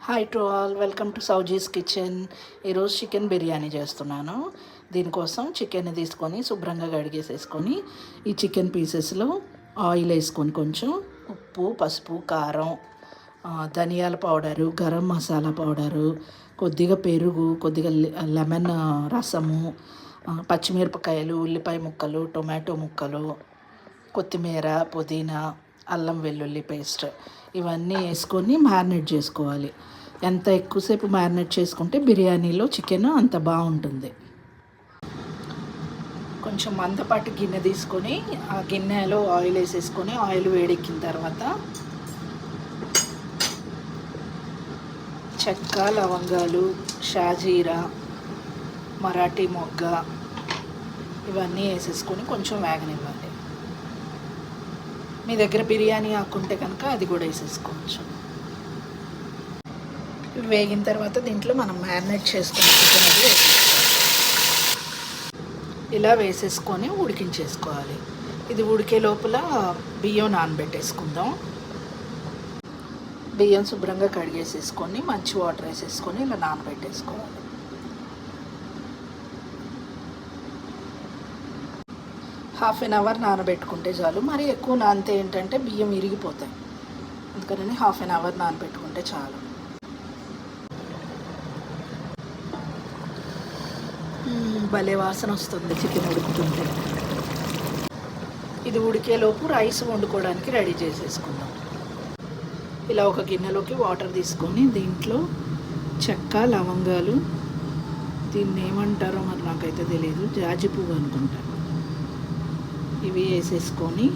Hi to all, welcome to Souji's kitchen. ఈరోజు chicken biryani చేస్తున్నాను. దీనికోసం చికెన్ తీసుకొని శుభ్రంగా కడిగేసేసుకొని ఈ చికెన్ పీసెస్లో ఆయిల్ వేసుకొని కొంచెం ఉప్పు, పసుపు, కారం, ధనియాల పౌడరు, గరం మసాలా పౌడరు, కొద్దిగా పెరుగు, కొద్దిగా లెమన్ రసము, పచ్చిమిరపకాయలు, ఉల్లిపాయ ముక్కలు, టొమాటో ముక్కలు, కొత్తిమీర, పుదీనా, అల్లం వెల్లుల్లి పేస్ట్ ఇవన్నీ వేసుకొని మ్యారినేట్ చేసుకోవాలి. ఎంత ఎక్కువసేపు మ్యారినేట్ చేసుకుంటే బిర్యానీలో చికెన్ అంత బాగుంటుంది. కొంచెం మందపాటి గిన్నె తీసుకొని ఆ గిన్నెలో ఆయిల్ వేసేసుకొని ఆయిల్ వేడెక్కిన తర్వాత చెక్క, లవంగాలు, షాజీరా, మరాఠీ మొగ్గ ఇవన్నీ వేసేసుకొని కొంచెం వేగనివ్వాలి. మీ దగ్గర బిర్యానీ ఆకుంటే కనుక అది కూడా వేసేసుకోవచ్చు. వేగిన తర్వాత దీంట్లో మనం మ్యారినేట్ చేసుకున్న చికెన్ అది ఇలా వేసేసుకొని ఉడికించేసుకోవాలి. ఇది ఉడికే లోపల బియ్యం నానబెట్టేసుకుందాం. బియ్యం శుభ్రంగా కడిగేసేసుకొని మంచి వాటర్ వేసేసుకొని ఇలా నానబెట్టేసుకోవాలి. హాఫ్ అన్ అవర్ నానబెట్టుకుంటే చాలు. మరి ఎక్కువ నానితే ఏంటంటే బియ్యం ఇరిగిపోతాయి. అందుకని హాఫ్ అన్ అవర్ నానబెట్టుకుంటే చాలు. భలే వాసన వస్తుంది చికెన్ ఉడుకుతుంటే. ఇది ఉడికేలోపు రైస్ వండుకోవడానికి రెడీ చేసేసుకుందాం. ఇలా ఒక గిన్నెలోకి వాటర్ తీసుకొని దీంట్లో చెక్క, లవంగాలు, దీన్ని ఏమంటారో మరి నాకైతే తెలియదు, జాజి పువ్వు అనుకుంటాను, ఇవి వేసేసుకొని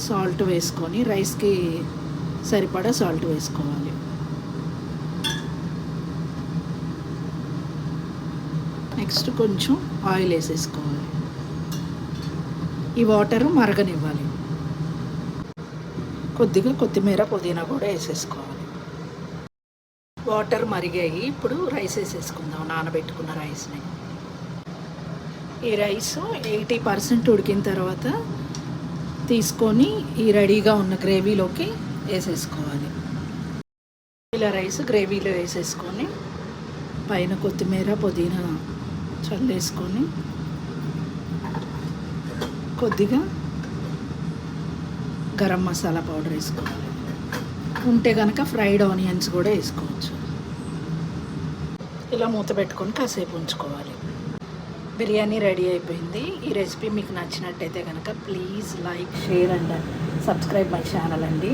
సాల్ట్ వేసుకొని రైస్కి సరిపడా సాల్ట్ వేసుకోవాలి. నెక్స్ట్ కొంచెం ఆయిల్ వేసేసుకోవాలి. ఈ వాటర్ మరగనివ్వాలి. కొద్దిగా కొత్తిమీర, పుదీనా కూడా వేసేసుకోవాలి. వాటర్ మరిగాయి. ఇప్పుడు రైస్ వేసేసుకుందాం, నానబెట్టుకున్న రైస్ని. ఈ రైస్ 80% ఉడికిన తర్వాత తీసుకొని ఈ రెడీగా ఉన్న గ్రేవీలోకి వేసేసుకోవాలి. ఇలా రైస్ గ్రేవీలో వేసేసుకొని పైన కొత్తిమీర, పుదీనా చల్లేసుకొని కొద్దిగా గరం మసాలా పౌడర్ వేసుకోవాలి. ఉంటే కనుక ఫ్రైడ్ ఆనియన్స్ కూడా వేసుకోవచ్చు. ఇలా మూత పెట్టుకొని కాసేపు ఉంచుకోవాలి. బిర్యానీ రెడీ అయిపోయింది. ఈ రెసిపీ మీకు నచ్చినట్టయితే కనుక please like, share and subscribe my channel అండి.